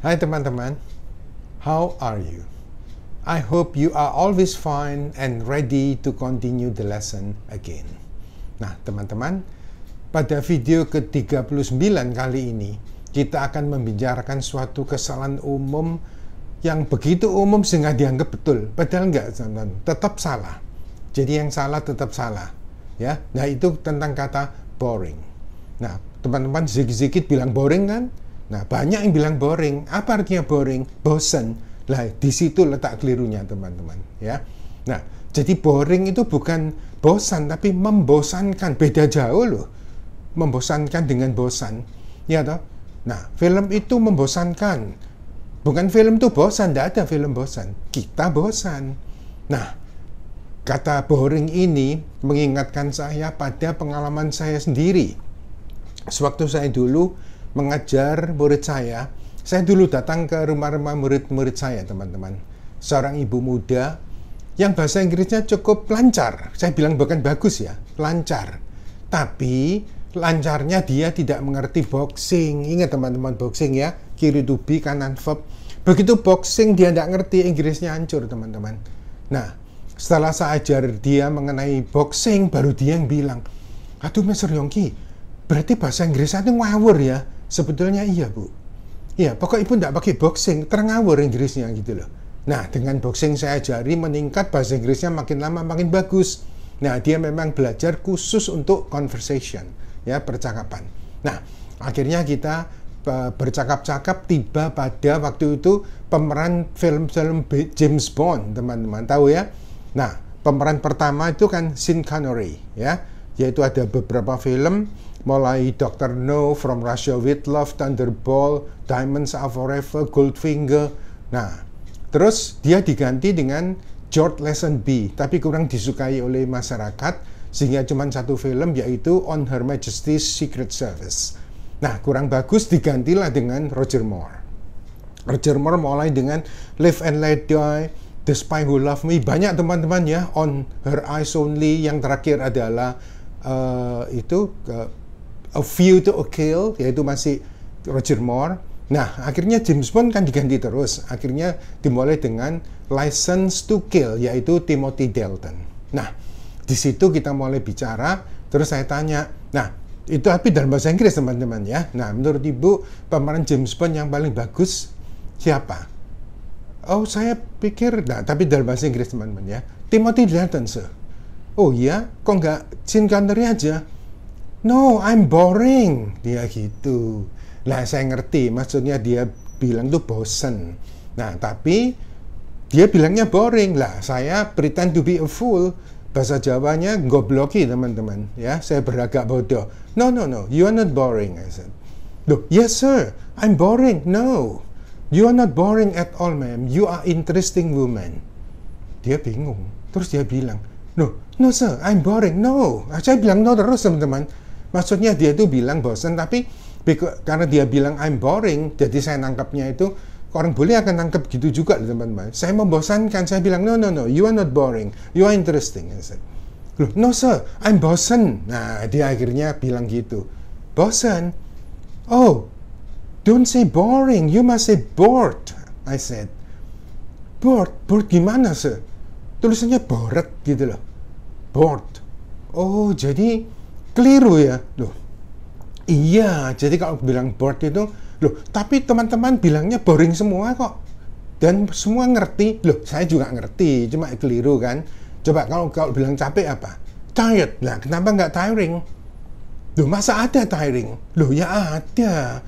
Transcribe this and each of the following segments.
Hai teman-teman, how are you? I hope you are always fine and ready to continue the lesson again. Nah teman-teman, pada video ke-39 kali ini, kita akan membicarakan suatu kesalahan umum yang begitu umum sehingga dianggap betul. Padahal enggak, teman-teman, tetap salah. Jadi yang salah tetap salah. Ya, nah itu tentang kata boring. Nah teman-teman sedikit bilang boring kan? Nah, banyak yang bilang boring. Apa artinya boring? Bosan. Lah, di situ letak kelirunya, teman-teman. Ya. Nah, jadi boring itu bukan bosan, tapi membosankan. Beda jauh loh. Membosankan dengan bosan. Ya toh? Nah, film itu membosankan. Bukan film itu bosan. Tidak ada film bosan. Kita bosan. Nah, kata boring ini mengingatkan saya pada pengalaman saya sendiri. Sewaktu saya dulu mengajar murid saya dulu datang ke rumah-rumah murid-murid saya, teman-teman. Seorang ibu muda yang bahasa Inggrisnya cukup lancar. Saya bilang bukan bagus ya, lancar. Tapi lancarnya dia tidak mengerti boxing. Ingat teman-teman, boxing ya, kiri to be, kanan verb. Begitu boxing dia tidak ngerti, Inggrisnya hancur, teman-teman. Nah, setelah saya ajar dia mengenai boxing, baru dia yang bilang, aduh Mr. Yongki, berarti bahasa Inggrisnya itu ngawur ya. Sebetulnya iya Bu. Iya, pokok Ibu tidak pakai boxing, terngawur Inggrisnya gitu loh. Nah, dengan boxing saya ajari meningkat, bahasa Inggrisnya makin lama makin bagus. Nah, dia memang belajar khusus untuk conversation, ya, percakapan. Nah, akhirnya kita bercakap-cakap tiba pada waktu itu pemeran film-film James Bond, teman-teman tahu ya. Nah, pemeran pertama itu kan Sean Connery, ya, yaitu ada beberapa film mulai Dr. No, From Russia with Love, Thunderball, Diamonds Are Forever, Goldfinger. Nah, terus dia diganti dengan George Lazenby, tapi kurang disukai oleh masyarakat, sehingga cuma satu film, yaitu On Her Majesty's Secret Service. Nah, kurang bagus, digantilah dengan Roger Moore. Roger Moore mulai dengan Live and Let Die, The Spy Who Loved Me, banyak teman-teman ya, On Her Eyes Only, yang terakhir adalah A View to a Kill, yaitu masih Roger Moore. Nah, akhirnya James Bond kan diganti terus. Akhirnya dimulai dengan License to Kill, yaitu Timothy Dalton. Nah, di situ kita mulai bicara, terus saya tanya, nah, itu tapi dalam bahasa Inggris teman-teman ya. Nah, menurut Ibu, pemeran James Bond yang paling bagus siapa? Oh, saya pikir, nah, tapi dalam bahasa Inggris teman-teman ya, Timothy Dalton, sir. Oh iya, kok nggak Sean Connery aja? No, I'm boring. Dia gitu. Nah, saya ngerti. Maksudnya dia bilang tuh bosen. Nah, tapi dia bilangnya boring. Lah, saya pretend to be a fool. Bahasa Jawanya gobloki, teman-teman. Ya, saya beragak bodoh. No, you are not boring. I said. Loh, yes, sir. I'm boring. No. You are not boring at all, ma'am. You are interesting woman. Dia bingung. Terus dia bilang, no, sir. I'm boring. No. Saya bilang no terus, teman-teman. Maksudnya dia itu bilang bosan, tapi karena dia bilang I'm boring, jadi saya nangkapnya itu, orang boleh akan nangkap gitu juga, teman-teman. Saya membosankan, saya bilang no, you are not boring, you are interesting. I said, loh, no sir, I'm bosan. Nah, dia akhirnya bilang gitu, bosan? Oh, don't say boring, you must say bored. I said, bored gimana sir? Tulisannya bored gitu loh, bored. Oh, jadi keliru ya, loh. Iya, jadi kalau bilang bored itu, loh, tapi teman-teman bilangnya boring semua kok. Dan semua ngerti, loh, saya juga ngerti, cuma keliru kan. Coba kalau bilang capek apa? Tired. Nah, kenapa nggak tiring? Loh, masa ada tiring? Loh, ya ada.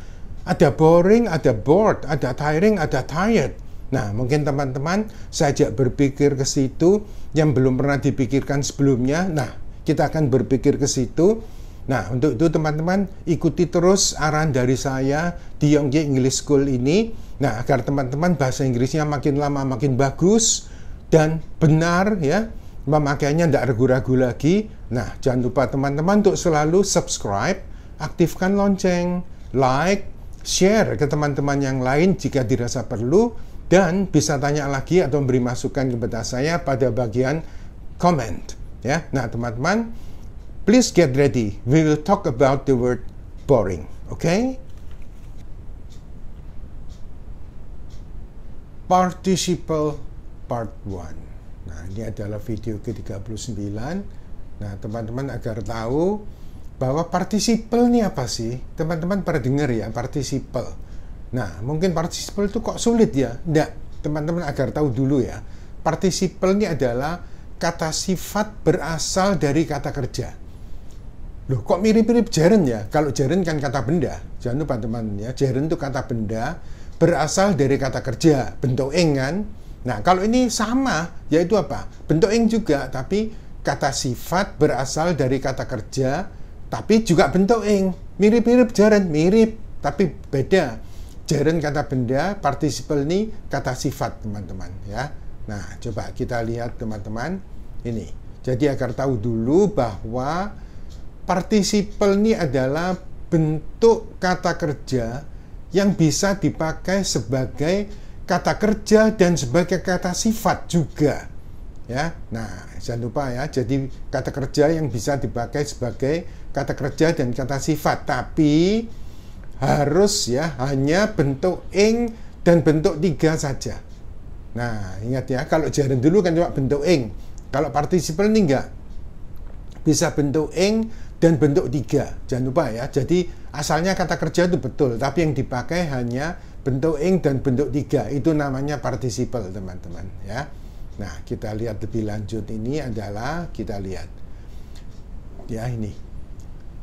Ada boring, ada bored, ada tiring, ada tired. Nah, mungkin teman-teman saya ajak berpikir ke situ yang belum pernah dipikirkan sebelumnya. Nah, kita akan berpikir ke situ. Nah, untuk itu teman-teman ikuti terus arahan dari saya di Yongki English School ini. Nah, agar teman-teman bahasa Inggrisnya makin lama makin bagus dan benar ya, memakainya tidak ragu-ragu lagi. Nah, jangan lupa teman-teman untuk selalu subscribe, aktifkan lonceng, like, share ke teman-teman yang lain jika dirasa perlu, dan bisa tanya lagi atau memberi masukan kepada saya pada bagian comment. Ya, nah teman-teman, please get ready. We will talk about the word boring. Okay? Participle Part 1. Nah, ini adalah video ke-39. Nah, teman-teman agar tahu bahwa participle ini apa sih? Teman-teman pernah dengar ya, participle. Nah, mungkin participle itu kok sulit ya? Enggak, teman-teman agar tahu dulu ya. Participle ini adalah kata sifat berasal dari kata kerja. Loh, kok mirip-mirip gerund ya? Kalau gerund kan kata benda. Jangan lupa teman ya, gerund itu kata benda berasal dari kata kerja, bentuk ing kan? Nah, kalau ini sama, yaitu apa? Bentuk ing juga, tapi kata sifat berasal dari kata kerja, tapi juga bentuk ing. Mirip-mirip gerund, mirip, tapi beda. Gerund kata benda, participle ini kata sifat, teman-teman ya. Nah, coba kita lihat teman-teman ini. Jadi agar tahu dulu bahwa participle ini adalah bentuk kata kerja yang bisa dipakai sebagai kata kerja dan sebagai kata sifat juga. Ya. Nah, jangan lupa ya. Jadi kata kerja yang bisa dipakai sebagai kata kerja dan kata sifat, tapi harus ya hanya bentuk ing dan bentuk tiga saja. Nah, ingat ya, kalau gerund dulu kan cuma bentuk ing. Kalau participle ini enggak. Bisa bentuk ing dan bentuk tiga. Jangan lupa ya. Jadi asalnya kata kerja itu betul, tapi yang dipakai hanya bentuk ing dan bentuk tiga. Itu namanya participle, teman-teman ya. Nah, kita lihat lebih lanjut, ini adalah kita lihat ya, ini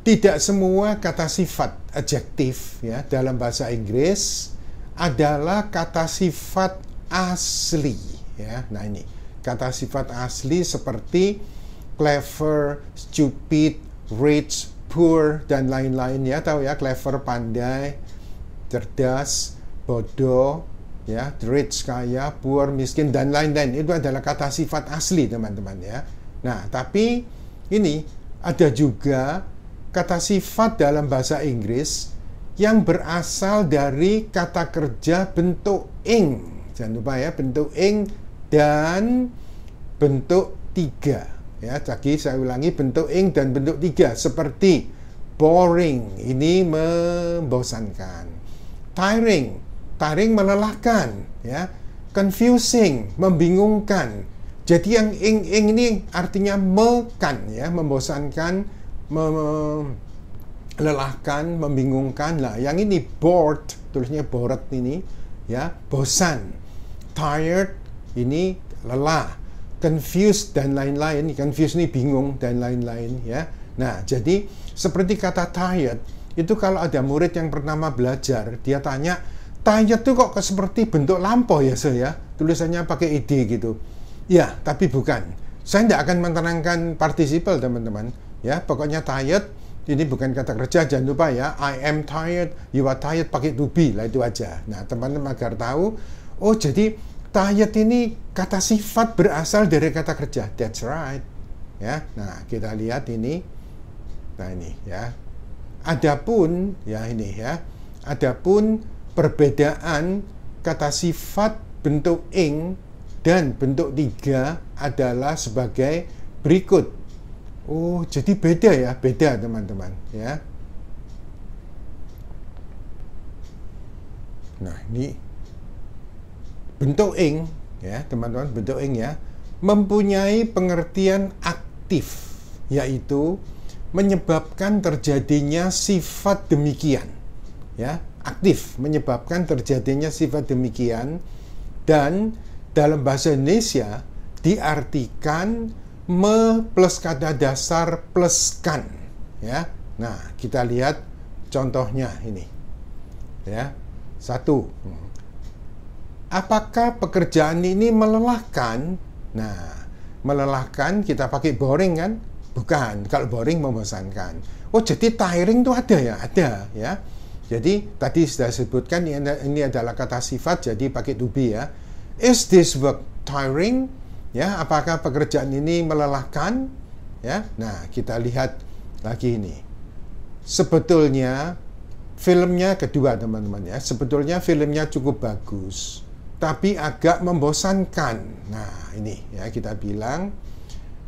tidak semua kata sifat adjektif ya dalam bahasa Inggris adalah kata sifat asli ya. Nah, ini kata sifat asli seperti clever, stupid, rich, poor, dan lain-lain ya. Tahu ya, clever pandai, cerdas, bodoh ya, rich kaya, poor miskin, dan lain-lain. Itu adalah kata sifat asli, teman-teman ya. Nah, tapi ini ada juga kata sifat dalam bahasa Inggris yang berasal dari kata kerja bentuk ing. Jangan lupa ya, bentuk ing dan bentuk tiga. Ya, lagi saya ulangi, bentuk ing dan bentuk tiga. Seperti boring, ini membosankan. Tiring melelahkan. Ya, confusing, membingungkan. Jadi yang ing ini artinya ya, membosankan, melelahkan, membingungkan. Lah, yang ini bored, tulisnya bored ini, ya, bosan. Tired, ini lelah. Confused dan lain-lain. Confused ini bingung dan lain-lain ya. Nah, jadi seperti kata tired, itu kalau ada murid yang pertama belajar, dia tanya, tired itu kok seperti bentuk lampau ya, saya? Tulisannya pakai id gitu. Ya, tapi bukan. Saya tidak akan menerangkan participle, teman-teman. Ya, pokoknya tired ini bukan kata kerja, jangan lupa ya. I am tired, you are tired, pakai to be lah, itu aja. Nah, teman-teman agar tahu, oh jadi tired ini kata sifat berasal dari kata kerja. That's right. Ya. Nah, kita lihat ini. Nah, ini ya. Adapun ya ini ya. Adapun perbedaan kata sifat bentuk ing dan bentuk tiga adalah sebagai berikut. Oh, jadi beda ya, beda teman-teman ya. Nah, ini bentuk ing ya, teman-teman, bentuk ing ya, mempunyai pengertian aktif, yaitu menyebabkan terjadinya sifat demikian. Ya, aktif menyebabkan terjadinya sifat demikian, dan dalam bahasa Indonesia diartikan me plus kata dasar plus kan ya. Nah, kita lihat contohnya ini ya. Satu, apakah pekerjaan ini melelahkan? Nah, melelahkan kita pakai boring kan? Bukan, kalau boring membosankan. Oh, jadi tiring itu ada ya? Ada ya. Jadi tadi sudah sebutkan ini adalah kata sifat, jadi pakai to be ya. Is this work tiring? Ya, apakah pekerjaan ini melelahkan? Ya. Nah, kita lihat lagi ini. Sebetulnya filmnya kedua, teman-teman ya. Sebetulnya filmnya cukup bagus, tapi agak membosankan. Nah, ini ya, kita bilang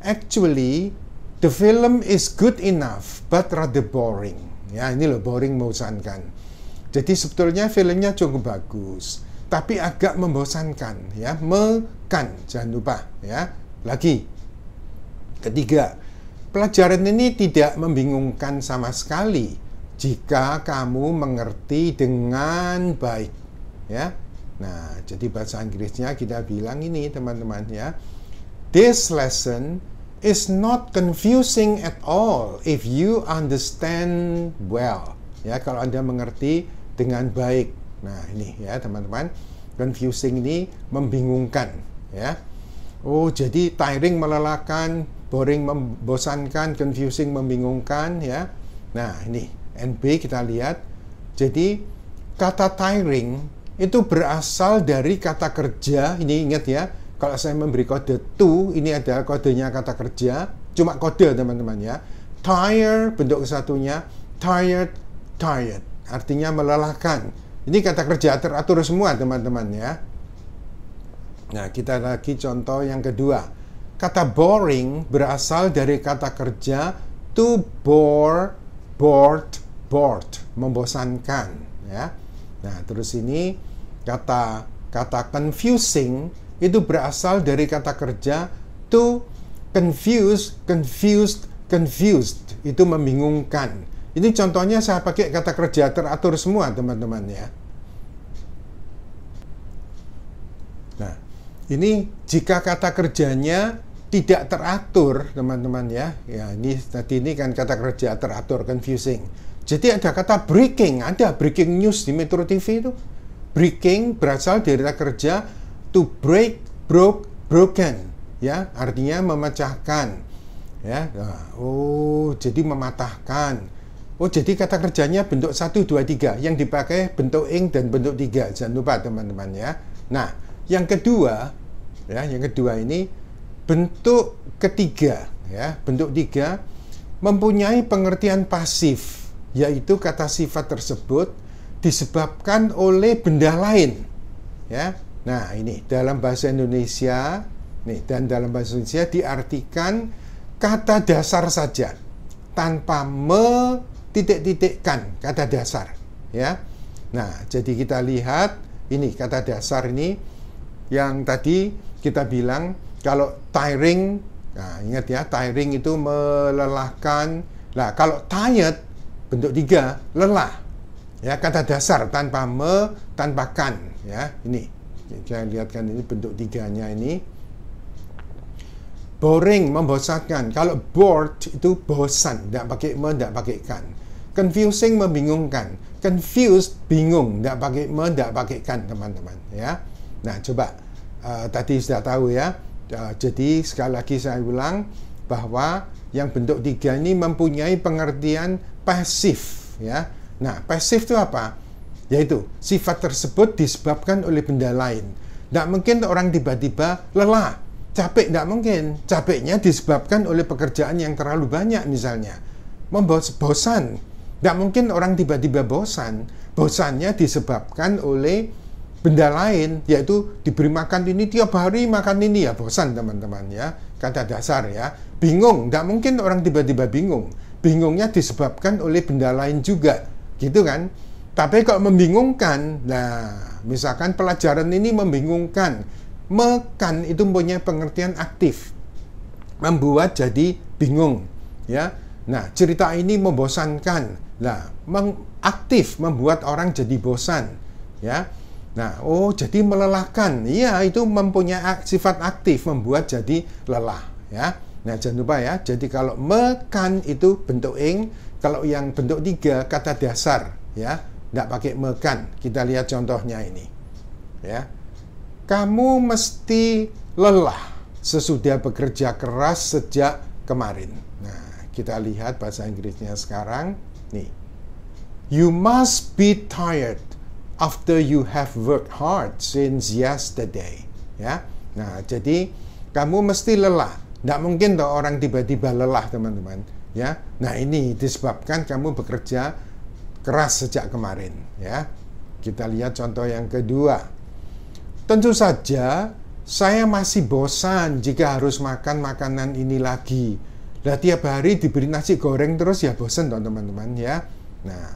actually the film is good enough but rather boring. Ya, ini loh, boring, membosankan. Jadi sebetulnya filmnya cukup bagus, tapi agak membosankan, ya. Mekan, jangan lupa, ya. Lagi. Ketiga, pelajaran ini tidak membingungkan sama sekali jika kamu mengerti dengan baik, ya. Nah, jadi bahasa Inggrisnya kita bilang ini, teman-teman, ya. This lesson is not confusing at all if you understand well. Ya, kalau Anda mengerti dengan baik. Nah, ini ya, teman-teman. Confusing ini membingungkan, ya. Oh, jadi tiring melelahkan, boring membosankan, confusing membingungkan, ya. Nah, ini NB kita lihat. Jadi kata tiring itu berasal dari kata kerja. Ini ingat ya, kalau saya memberi kode to, ini adalah kodenya kata kerja, cuma kode, teman-teman, ya. Tire, bentuk kesatunya, tired, tired, artinya melelahkan. Ini kata kerja teratur semua, teman-teman, ya. Nah, kita lagi contoh yang kedua. Kata boring berasal dari kata kerja to bore, bored, bored, membosankan, ya. Nah, terus ini kata confusing itu berasal dari kata kerja to confuse, confused, confused. Itu membingungkan. Ini contohnya saya pakai kata kerja teratur semua, teman-teman, ya. Nah, ini jika kata kerjanya tidak teratur, teman-teman, ya. Ya, ini tadi ini kan kata kerja teratur, confusing. Jadi ada kata breaking, ada breaking news di Metro TV itu. Breaking berasal dari kata kerja to break, broke, broken, ya, artinya memecahkan, ya. Nah, oh, jadi mematahkan. Oh, jadi kata kerjanya bentuk 1, 2, 3, yang dipakai bentuk ing dan bentuk 3. Jangan lupa, teman-teman, ya. Nah, yang kedua, ya, yang kedua ini bentuk ketiga, ya. Bentuk 3 mempunyai pengertian pasif, yaitu kata sifat tersebut disebabkan oleh benda lain, ya. Nah, ini dalam bahasa Indonesia, nih, dan dalam bahasa Indonesia diartikan kata dasar saja tanpa titik-titikkan kata dasar, ya. Nah, jadi kita lihat ini kata dasar ini yang tadi kita bilang kalau tiring, nah, ingat ya, tiring itu melelahkan. Nah, kalau tired bentuk 3, lelah. Ya, kata dasar tanpa tanpa kan, ya. Ini saya lihatkan ini bentuk 3-nya ini. Boring, membosankan. Kalau bored itu bosan, tidak pakai tidak pakai kan. Confusing, membingungkan. Confused, bingung, tidak pakai tidak pakai kan, teman-teman, ya. Nah, coba tadi sudah tahu, ya. Jadi sekali lagi saya ulang bahwa yang bentuk 3 ini mempunyai pengertian pasif, ya. Nah, pasif itu apa? Yaitu sifat tersebut disebabkan oleh benda lain. Tidak mungkin orang tiba-tiba lelah, capek, tidak mungkin. Capeknya disebabkan oleh pekerjaan yang terlalu banyak, misalnya. Bosan. Tidak mungkin orang tiba-tiba bosan. Bosannya disebabkan oleh benda lain, yaitu diberi makan ini tiap hari, makan ini, ya bosan, teman-teman, ya. Kata dasar, ya. Bingung, tidak mungkin orang tiba-tiba bingung. Bingungnya disebabkan oleh benda lain juga, gitu kan. Tapi kalau membingungkan, nah, misalkan pelajaran ini membingungkan, mekan itu punya pengertian aktif, membuat jadi bingung, ya. Nah, cerita ini membosankan, nah, aktif, membuat orang jadi bosan, ya. Nah, oh, jadi melelahkan, iya, itu mempunyai sifat aktif, membuat jadi lelah, ya. Nah, jangan lupa, ya. Jadi kalau mekan itu bentuk ing, kalau yang bentuk 3 kata dasar, ya. Tidak pakai mekan. Kita lihat contohnya ini, ya. Kamu mesti lelah sesudah bekerja keras sejak kemarin. Nah, kita lihat bahasa Inggrisnya sekarang. Nih, you must be tired after you have worked hard since yesterday. Ya, nah, jadi kamu mesti lelah. Tidak mungkin toh orang tiba-tiba lelah, teman-teman. Ya, nah, ini disebabkan kamu bekerja keras sejak kemarin, ya. Kita lihat contoh yang kedua. Tentu saja saya masih bosan jika harus makan makanan ini lagi. Nah, tiap hari diberi nasi goreng terus, ya bosan dong, teman-teman, ya. Nah,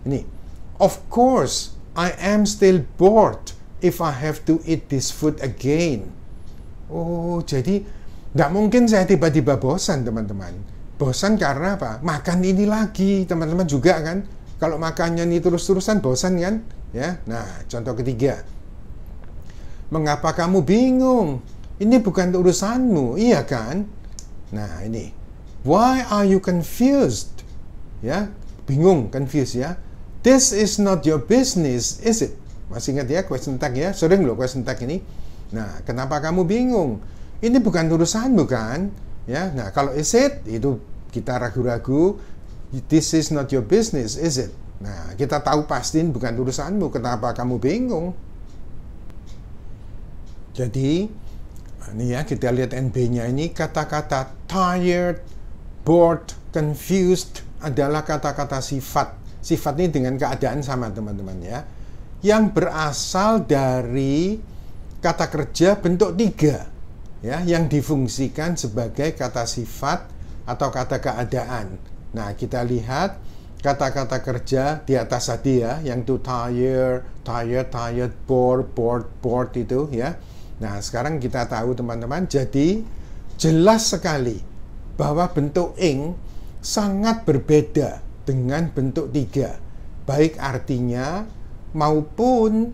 ini, of course I am still bored if I have to eat this food again. Oh, jadi nggak mungkin saya tiba-tiba bosan, teman-teman. Bosan karena apa? Makan ini lagi, teman-teman juga kan. Kalau makannya ini terus-terusan bosan kan? Ya. Nah, contoh ketiga. Mengapa kamu bingung? Ini bukan urusanmu, iya kan? Nah, ini. Why are you confused? Ya, bingung, confused ya. This is not your business, is it? Masih ingat ya question tag ya? Sering loh question tag ini. Nah, kenapa kamu bingung? Ini bukan urusanmu kan? Ya, nah kalau is it, itu kita ragu-ragu. This is not your business, is it? Nah, kita tahu pasti bukan urusanmu. Kenapa kamu bingung? Jadi, ini ya, kita lihat NB-nya ini. Kata-kata tired, bored, confused adalah kata-kata sifat. Sifat ini dengan keadaan sama, teman-teman ya. Yang berasal dari kata kerja bentuk 3. Ya, yang difungsikan sebagai kata sifat atau kata keadaan. Nah, kita lihat kata-kata kerja di atas tadi ya, yang itu tired, bored itu ya. Nah, sekarang kita tahu teman-teman, jadi jelas sekali bahwa bentuk ing sangat berbeda dengan bentuk 3. Baik artinya maupun,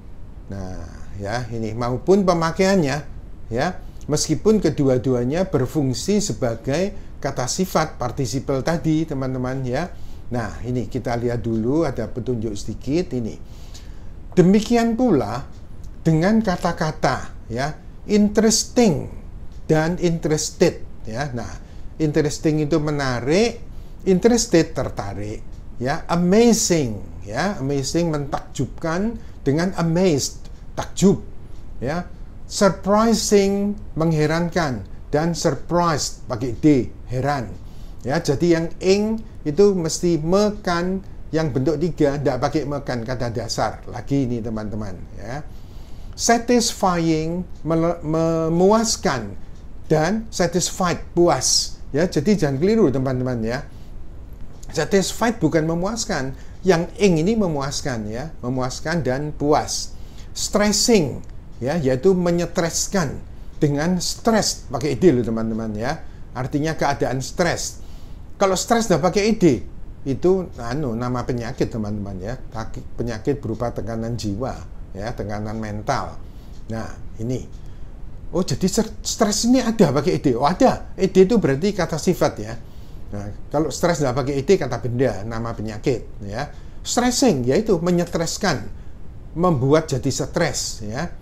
nah ya ini, maupun pemakaiannya ya. Meskipun kedua-duanya berfungsi sebagai kata sifat partisiple tadi, teman-teman ya. Nah, ini kita lihat dulu, ada petunjuk sedikit ini. Demikian pula dengan kata-kata ya, interesting dan interested ya. Nah, interesting itu menarik, interested tertarik ya. Amazing ya, amazing mentakjubkan dengan amazed, takjub ya. Surprising, mengherankan, dan surprised pakai D, heran. Ya, jadi yang ing itu mesti mekan, yang bentuk 3 tidak pakai mekan, kata dasar. Lagi ini teman-teman ya. Satisfying, memuaskan, dan satisfied, puas. Ya, jadi jangan keliru teman-teman ya. Satisfied bukan memuaskan, yang ing ini memuaskan ya, memuaskan dan puas. Stressing ya, yaitu menyetreskan, dengan stres pakai id loh teman-teman ya. Artinya keadaan stres. Kalau stres tidak pakai id, itu nama penyakit teman-teman ya. Penyakit berupa tekanan jiwa ya, tekanan mental. Nah, ini. Oh, jadi stres ini ada pakai id. Oh, ada. Id itu berarti kata sifat ya. Nah, kalau stres tidak pakai id, kata benda, nama penyakit ya. Stressing yaitu menyetreskan, membuat jadi stres ya.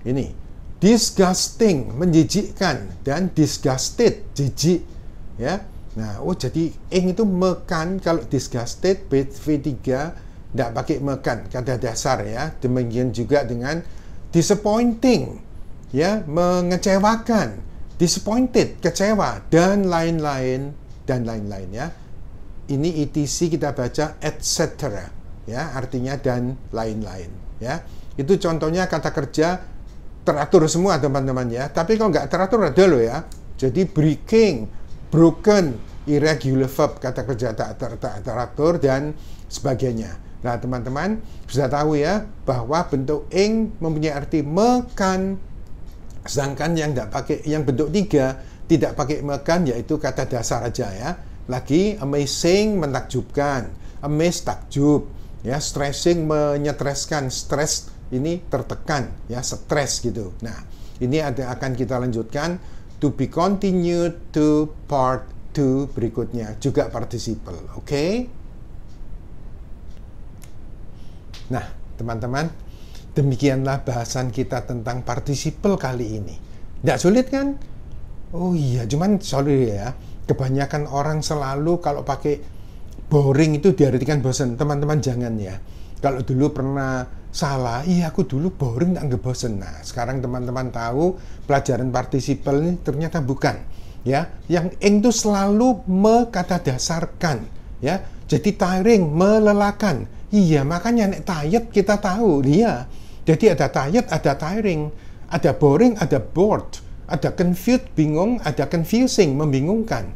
Ini disgusting, menjijikkan, dan disgusted, jijik ya. Nah, oh jadi ing itu mekan, kalau disgusted V3 tidak pakai mekan, kata dasar ya. Demikian juga dengan disappointing ya, mengecewakan, disappointed, kecewa, dan lain-lain ya. Ini etc kita baca etc ya, artinya dan lain-lain ya. Itu contohnya kata kerja teratur semua teman-teman ya. Tapi kalau nggak teratur ada loh ya. Jadi breaking, broken, irregular verb, kata kerja tak teratur dan sebagainya. Nah, teman-teman bisa tahu ya bahwa bentuk ing mempunyai arti mekan, sedangkan yang tidak pakai, yang bentuk 3 tidak pakai mekan, yaitu kata dasar aja ya. Lagi amazing, menakjubkan, amazed, takjub ya. Stressing, menyetreskan, stress ini tertekan ya, stres gitu. Nah, ini akan kita lanjutkan to be continued to part 2 berikutnya, juga participle. Oke? Nah, teman-teman, demikianlah bahasan kita tentang participle kali ini. Tidak sulit kan? Oh iya, cuman sorry ya, kebanyakan orang selalu kalau pakai boring itu diartikan bosan. Teman-teman jangan ya. Kalau dulu pernah salah, iya aku dulu boring, nggak bosen. Nah, sekarang teman-teman tahu pelajaran participle ini ternyata bukan ya. Yang ing itu selalu kata dasarkan ya. Jadi tiring, melelahkan. Iya, makanya nek tired kita tahu dia. Jadi ada tired, ada tiring, ada boring, ada bored, ada confused, bingung, ada confusing, membingungkan.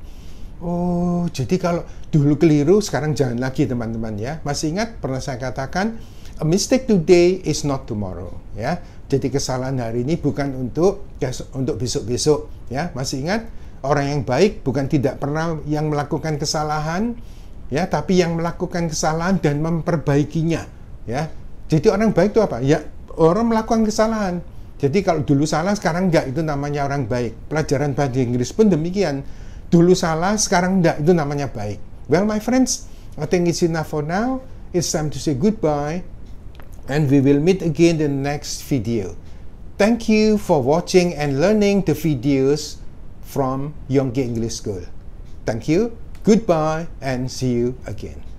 Oh, jadi kalau dulu keliru, sekarang jangan lagi teman-teman ya. Masih ingat pernah saya katakan, A mistake today is not tomorrow, ya. Jadi kesalahan hari ini bukan untuk besok-besok, ya. Masih ingat, orang yang baik bukan tidak pernah yang melakukan kesalahan, ya, tapi yang melakukan kesalahan dan memperbaikinya, ya. Jadi orang baik itu apa? Ya, orang melakukan kesalahan. Jadi kalau dulu salah, sekarang enggak, itu namanya orang baik. Pelajaran bahasa Inggris pun demikian. Dulu salah, sekarang enggak, itu namanya baik. Well, my friends, I think it's enough for now. It's time to say goodbye. And we will meet again in the next video. Thank you for watching and learning the videos from Yonggi English School. Thank you, goodbye, and see you again.